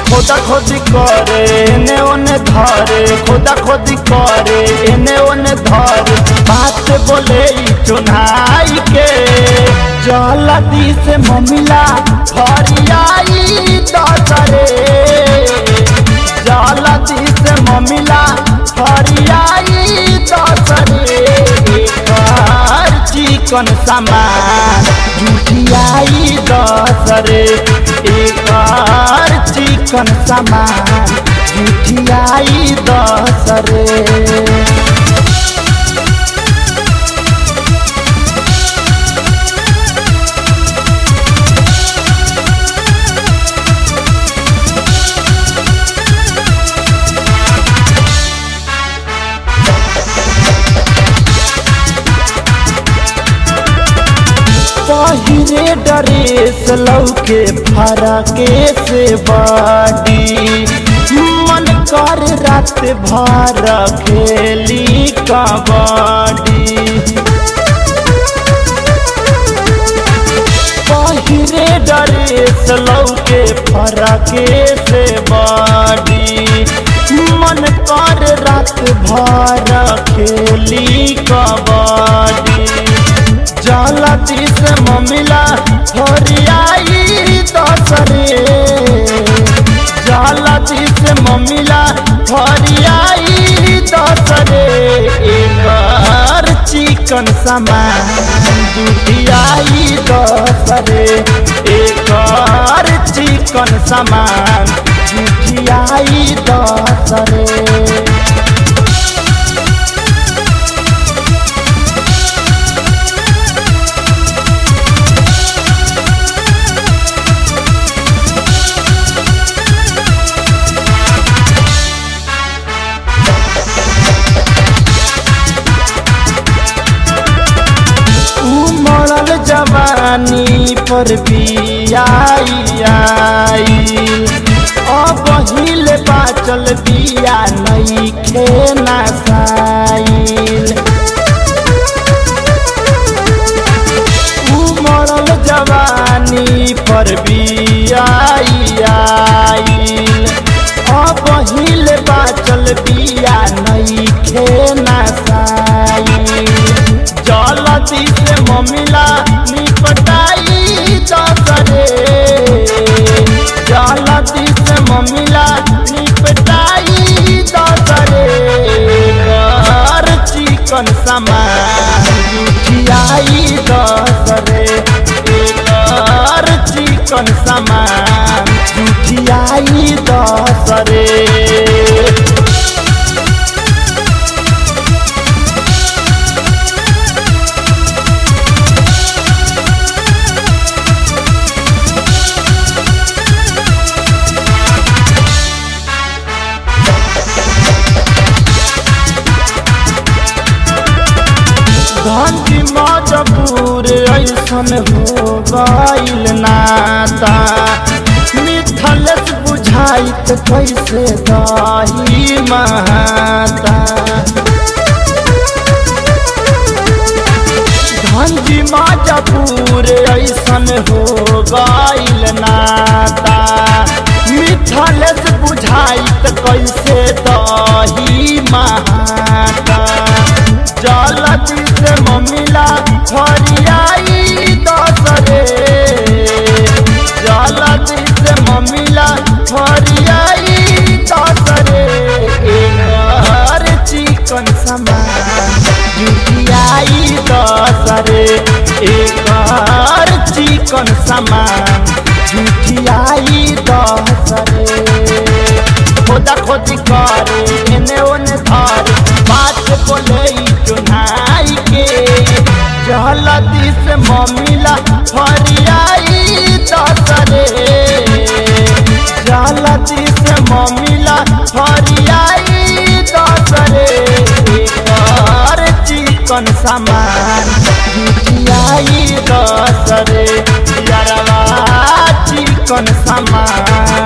खोदा खोदी करे एने ओने धरे, खोदा खोदी करे एने ओने धरे, बात बोले चुनाई के जल्दी से ममिला फरियाई दसरे, जल्दी से ममिला फरियाई दसरे, चिकन सामान जुटियाई दसरे, चिकन सामान जुटियाई दसरे। पहिरे ड्रेस लौके फरके से बड़ी, मन कर रात भर खेली कबड्डी। पहिरे ड्रेस लौके फरके से बड़ी, मन कर रात भर खेली कबड्डी। जल्दी से ममिला फरियाई दसरे, जल्दी से ममिला फरियाई दसरे, एकर चिकन सामान जुटियाई दसरे, एकर चिकन सामान जुटियाई दसरे। जवानी पर बियाई आई, अब हिले बाचल बिया नहीं खेना साइल। उमड़ल जवानी पर बियाई आई, अब हिले बाचल बिया नहीं खेना साइल। जल्दी से ममिला निपटाई दसरे, जल्दी से ममिला निपटाई दसरे, कर चिकन सामान जुटियाई दसरे, कर चिकन सामान जुटियाई दसरे। धनजी मजबूर ऐसन हो गइल नाता, मिथलेश बुझाइत कैसे दही महाता। धनजी मजबूर ऐसन हो गइल नाता, मिथलेश बुझाइत कैसे दही महाता। जल्दी से ममिला फरियाई दसरे, जल्दी से ममिला फरियाई दसरे, एकर चिकन सामान जुटियाई दसरे, एकर चिकन सामान जुटियाई दसरे। खोदा खोदी करे एने ओने धरे, बात बोले चुनाई के जल्दी से ममिला फरियाई दसरे, चिकन सामान जुटियाई दस रे यारवा चिकन सामान।